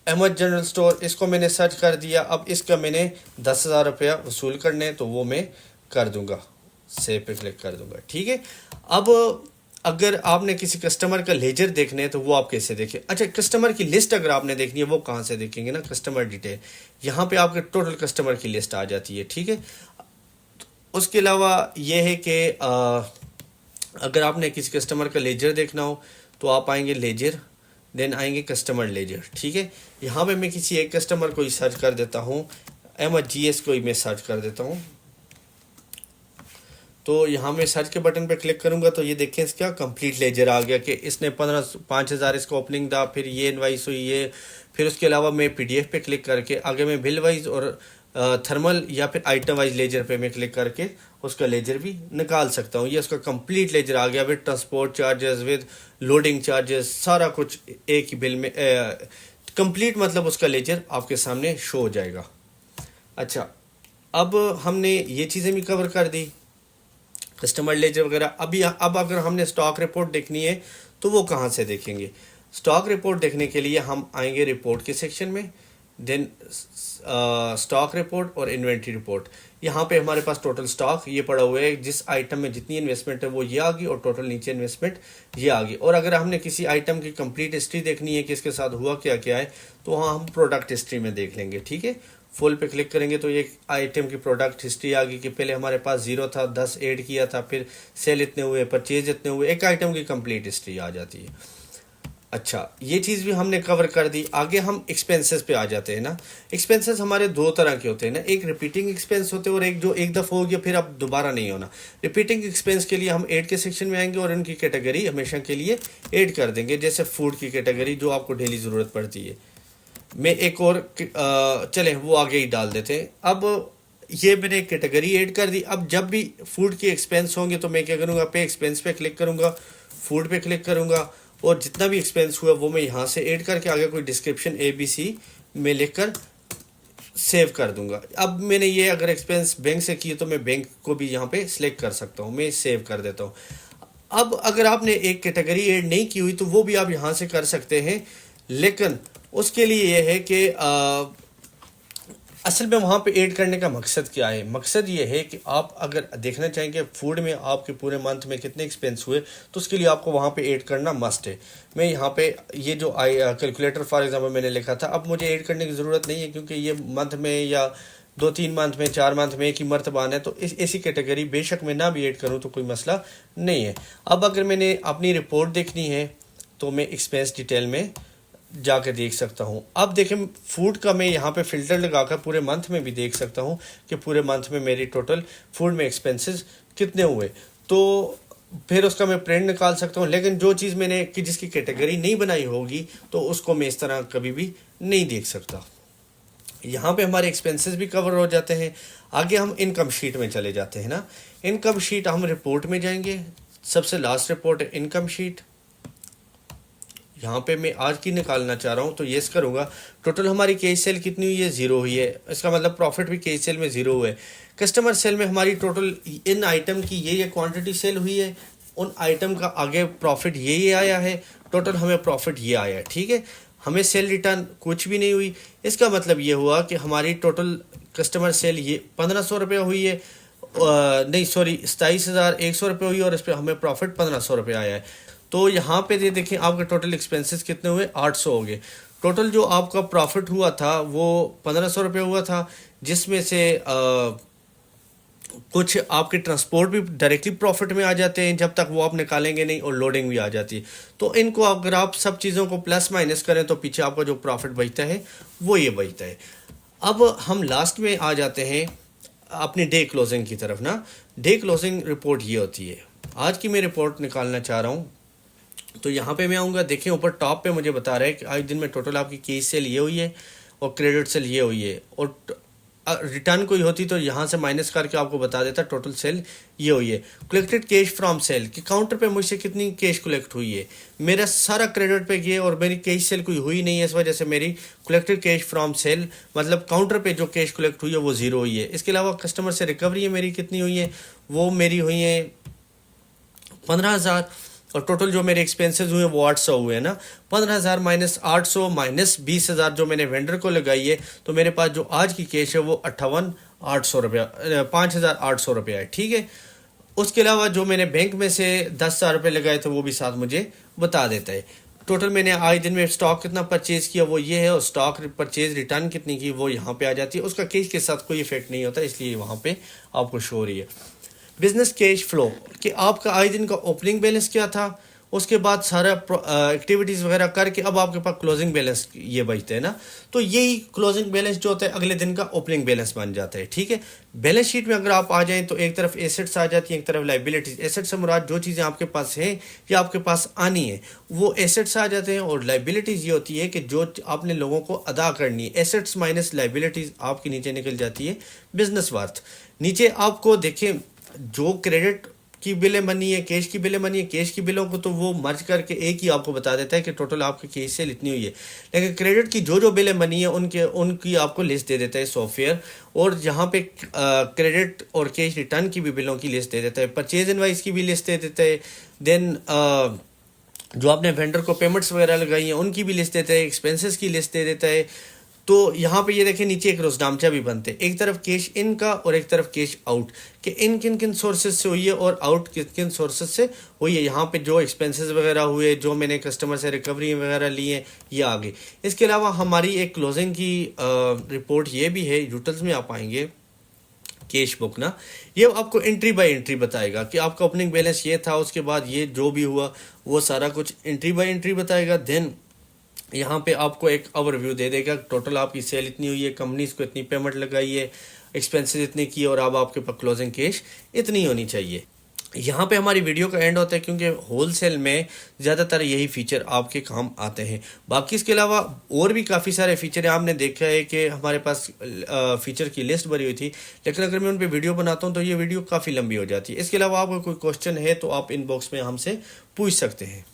अहमद जनरल स्टोर, इसको मैंने सर्च कर दिया। अब इसका मैंने 10,000 रुपया वसूल करने, तो वो मैं कर दूंगा, सेव पे क्लिक कर दूंगा, ठीक है। अब अगर आपने किसी कस्टमर का लेजर देखने है तो वो आप कैसे देखें। अच्छा, कस्टमर की लिस्ट अगर आपने देखनी है वो कहाँ से देखेंगे ना, कस्टमर डिटेल। यहाँ पे आपके टोटल कस्टमर की लिस्ट आ जाती है, ठीक है। उसके अलावा ये है कि अगर आपने किसी कस्टमर का लेजर देखना हो तो आप आएंगे लेजर, देन आएंगे कस्टमर लेजर, ठीक है। यहाँ पे मैं किसी एक कस्टमर को ही सर्च कर देता हूँ, MGS को ही मैं सर्च कर देता हूँ। तो यहाँ मैं सर्च के बटन पे क्लिक करूँगा तो ये देखें इसका कंप्लीट लेजर आ गया कि इसने 5,000 इसको ओपनिंग दा, फिर ये इनवाइस हुई ये। फिर उसके अलावा मैं PDF पे क्लिक करके आगे मैं बिल वाइज और थर्मल या फिर आइटम वाइज लेजर पे मैं क्लिक करके उसका लेजर भी निकाल सकता हूँ। ये उसका कंप्लीट लेजर आ गया with transport charges, with loading charges, सारा कुछ एक ही बिल में कंप्लीट, मतलब उसका लेजर आपके सामने शो हो जाएगा। अच्छा, अब हमने ये चीज़ें भी कवर कर दी, कस्टमर लेजर वगैरह। अब अगर हमने स्टॉक रिपोर्ट देखनी है तो वो कहाँ से देखेंगे। स्टॉक रिपोर्ट देखने के लिए हम आएंगे रिपोर्ट के सेक्शन में, देन स्टॉक रिपोर्ट और इन्वेंट्री रिपोर्ट। यहाँ पे हमारे पास टोटल स्टॉक ये पड़ा हुआ है, जिस आइटम में जितनी इन्वेस्टमेंट है वो ये आ गई, और टोटल नीचे इन्वेस्टमेंट ये आ गई। और अगर हमने किसी आइटम की कंप्लीट हिस्ट्री देखनी है कि इसके साथ हुआ क्या क्या है, तो वहाँ हम प्रोडक्ट हिस्ट्री में देख लेंगे, ठीक है। फुल पे क्लिक करेंगे तो ये आइटम की प्रोडक्ट हिस्ट्री आ गई कि पहले हमारे पास 0 था, 10 ऐड किया था, फिर सेल इतने हुए, परचेज इतने हुए, एक आइटम की कंप्लीट हिस्ट्री आ जाती है। अच्छा, ये चीज़ भी हमने कवर कर दी। आगे हम एक्सपेंसेस पे आ जाते हैं ना। एक्सपेंसेस हमारे दो तरह के होते हैं ना, एक रिपीटिंग एक्सपेंस होते हैं और एक जो एक दफ़ा हो गया फिर अब दोबारा नहीं होना। रिपीटिंग एक्सपेंस के लिए हम ऐड के सेक्शन में आएंगे और उनकी कैटेगरी हमेशा के लिए ऐड कर देंगे। जैसे फूड की कैटेगरी जो आपको डेली ज़रूरत पड़ती है, मैं एक और चलें वो आगे ही डाल देते हैं। अब ये मैंने एक कैटेगरी ऐड कर दी। अब जब भी फूड के एक्सपेंस होंगे तो मैं क्या करूँगा, पे एक्सपेंस पे क्लिक करूँगा, फूड पे क्लिक करूँगा, और जितना भी एक्सपेंस हुआ वो मैं यहाँ से ऐड करके आगे कोई डिस्क्रिप्शन ABC में लिखकर सेव कर दूंगा। अब मैंने ये अगर एक्सपेंस बैंक से किए तो मैं बैंक को भी यहाँ पे सिलेक्ट कर सकता हूँ, मैं सेव कर देता हूँ। अब अगर आपने एक कैटेगरी ऐड नहीं की हुई तो वो भी आप यहाँ से कर सकते हैं, लेकिन उसके लिए ये है कि असल में वहाँ पे ऐड करने का मकसद क्या है। मकसद ये है कि आप अगर देखना चाहेंगे फूड में आपके पूरे मंथ में कितने एक्सपेंस हुए तो उसके लिए आपको वहाँ पे ऐड करना मस्ट है। मैं यहाँ पे ये जो कैलकुलेटर फॉर एग्जांपल मैंने लिखा था, अब मुझे ऐड करने की ज़रूरत नहीं है क्योंकि ये मंथ में या 2-3 मंथ में 4 मंथ में एक ही मरतबा है, तो ऐसी कैटेगरी बेशक मैं ना भी ऐड करूँ तो कोई मसला नहीं है। अब अगर मैंने अपनी रिपोर्ट देखनी है तो मैं एक्सपेंस डिटेल में जाके देख सकता हूँ। अब देखें फूड का मैं यहाँ पे फ़िल्टर लगाकर पूरे मंथ में भी देख सकता हूँ कि पूरे मंथ में मेरी टोटल फूड में एक्सपेंसेस कितने हुए। तो फिर उसका मैं प्रिंट निकाल सकता हूँ। लेकिन जो चीज़ मैंने कि जिसकी कैटेगरी नहीं बनाई होगी तो उसको मैं इस तरह कभी भी नहीं देख सकता। यहाँ पे हमारे एक्सपेंसेस भी कवर हो जाते हैं। आगे हम इनकम शीट में चले जाते हैं ना। इनकम शीट हम रिपोर्ट में जाएंगे, सबसे लास्ट रिपोर्ट है इनकम शीट। यहाँ पे मैं आज की निकालना चाह रहा हूँ तो येस करूँगा। टोटल हमारी कैश सेल कितनी हुई है, ज़ीरो हुई है। इसका मतलब प्रॉफिट भी कैश सेल में ज़ीरो हुआ है। कस्टमर सेल में हमारी टोटल इन आइटम की ये क्वांटिटी सेल हुई है, उन आइटम का आगे प्रॉफिट ये आया है, टोटल हमें प्रॉफिट ये आया है। ठीक है, हमें सेल रिटर्न कुछ भी नहीं हुई। इसका मतलब ये हुआ कि हमारी टोटल कस्टमर सेल ये 1500 रुपये हुई है, नहीं सॉरी 27,100 रुपये हुई और इस पर हमें प्रॉफिट 1500 रुपये आया है। तो यहाँ पे ये देखें आपके टोटल एक्सपेंसेस कितने हुए, 800 हो गए। टोटल जो आपका प्रॉफिट हुआ था वो 1500 रुपये हुआ था, जिसमें से कुछ आपके ट्रांसपोर्ट भी डायरेक्टली प्रॉफिट में आ जाते हैं जब तक वो आप निकालेंगे नहीं, और लोडिंग भी आ जाती है। तो इनको अगर आप सब चीज़ों को प्लस माइनस करें तो पीछे आपका जो प्रॉफिट बचता है वो ये बचता है। अब हम लास्ट में आ जाते हैं अपनी डे क्लोजिंग की तरफ ना। डे क्लोजिंग रिपोर्ट ये होती है। आज की मैं रिपोर्ट निकालना चाह रहा हूँ तो यहाँ पे मैं आऊँगा। देखें ऊपर टॉप पे मुझे बता रहा है कि आज दिन में टोटल आपकी कैश सेल ये हुई है और क्रेडिट सेल ये हुई है, और रिटर्न कोई होती तो यहाँ से माइनस करके आपको बता देता टोटल सेल ये हुई है। कलेक्टेड कैश फ्रॉम सेल कि काउंटर पे मुझसे कितनी कैश कलेक्ट हुई है, मेरा सारा क्रेडिट पे गया और मेरी कैश सेल कोई हुई नहीं है। इस वजह से मेरी कलेक्टेड कैश फ्रॉम सेल मतलब काउंटर पे जो कैश कलेक्ट हुई है वो ज़ीरो हुई है। इसके अलावा कस्टमर से रिकवरी है मेरी कितनी हुई है, वो मेरी हुई है 15,000, और टोटल जो मेरे एक्सपेंसेस हुए वो 800 हुए हैं ना। 15,000 माइनस 800 माइनस 20,000 जो मैंने वेंडर को लगाई है, तो मेरे पास जो आज की कैश है वो 58,800 रुपया 5,800 रुपया है। ठीक है, उसके अलावा जो मैंने बैंक में से 10,000 रुपये लगाए थे वो भी साथ मुझे बता देता है। टोटल मैंने आज दिन में स्टॉक कितना परचेज किया वो ये है, और स्टॉक परचेज रिटर्न कितनी की वो यहाँ पे आ जाती है। उसका कैश के साथ कोई इफेक्ट नहीं होता, इसलिए वहाँ पे आपको शो हो रही है। बिजनेस कैश फ्लो कि आपका आज दिन का ओपनिंग बैलेंस क्या था, उसके बाद सारा एक्टिविटीज़ वगैरह करके अब आपके पास क्लोजिंग बैलेंस ये बचते हैं ना। तो यही क्लोजिंग बैलेंस जो होता है अगले दिन का ओपनिंग बैलेंस बन जाता है। ठीक है, बैलेंस शीट में अगर आप आ जाएं तो एक तरफ एसेट्स आ जाती हैं, एक तरफ लाइबिलिटीज। एसेट से मुराद जो चीज़ें आपके पास हैं या आपके पास आनी है वो एसेट्स आ जाते हैं, और लाइबिलिटीज़ ये होती है कि जो आपने लोगों को अदा करनी है। एसेट्स माइनस लाइबिलिटीज़ आपके नीचे निकल जाती है बिजनेस वर्थ। नीचे आपको देखें जो क्रेडिट की बिलें बनी है, कैश की बिलें बनी है, कैश की बिलों को तो वो मर्ज करके एक ही आपको बता देता है कि टोटल आपकी कैश सेल इतनी हुई है। लेकिन क्रेडिट की जो बिलें बनी है उनकी आपको लिस्ट दे देता है सॉफ्टवेयर, और यहाँ पे क्रेडिट और कैश रिटर्न की भी बिलों की लिस्ट दे देता है, परचेज इनवाइस की भी लिस्ट दे देता है। देन जो आपने वेंडर को पेमेंट्स वगैरह लगाई हैं उनकी भी लिस्ट देता है, एक्सपेंसेस की लिस्ट दे देता है। तो यहाँ पे ये देखें नीचे एक रोजनामचा भी बनते हैं, एक तरफ कैश इन का और एक तरफ कैश आउट, कि इन किन किन सोर्सेज से हुई है और आउट किन किन सोर्सेज से हुई है। यहाँ पे जो एक्सपेंसेस वगैरह हुए, जो मैंने कस्टमर से रिकवरी वगैरह ली है, ये आ गई। इसके अलावा हमारी एक क्लोजिंग की रिपोर्ट ये भी है, यूटिल्स में आप आएंगे कैश बुक ना, ये आपको एंट्री बाय एंट्री बताएगा कि आपका ओपनिंग बैलेंस ये था, उसके बाद ये जो भी हुआ वो सारा कुछ एंट्री बाय एंट्री बताएगा। देन यहाँ पे आपको एक ओवरव्यू दे देगा, टोटल आपकी सेल इतनी हुई है, कंपनीज को इतनी पेमेंट लगाई है, एक्सपेंसेस इतने किए, और अब आपके पास क्लोजिंग कैश इतनी होनी चाहिए। यहाँ पे हमारी वीडियो का एंड होता है, क्योंकि होलसेल में ज़्यादातर यही फीचर आपके काम आते हैं। बाकी इसके अलावा और भी काफ़ी सारे फीचर हैं। आपने देखा है कि हमारे पास फीचर की लिस्ट भरी हुई थी, लेकिन अगर मैं उन पर वीडियो बनाता हूँ तो ये वीडियो काफ़ी लंबी हो जाती है। इसके अलावा आपको कोई क्वेश्चन है तो आप इनबॉक्स में हमसे पूछ सकते हैं।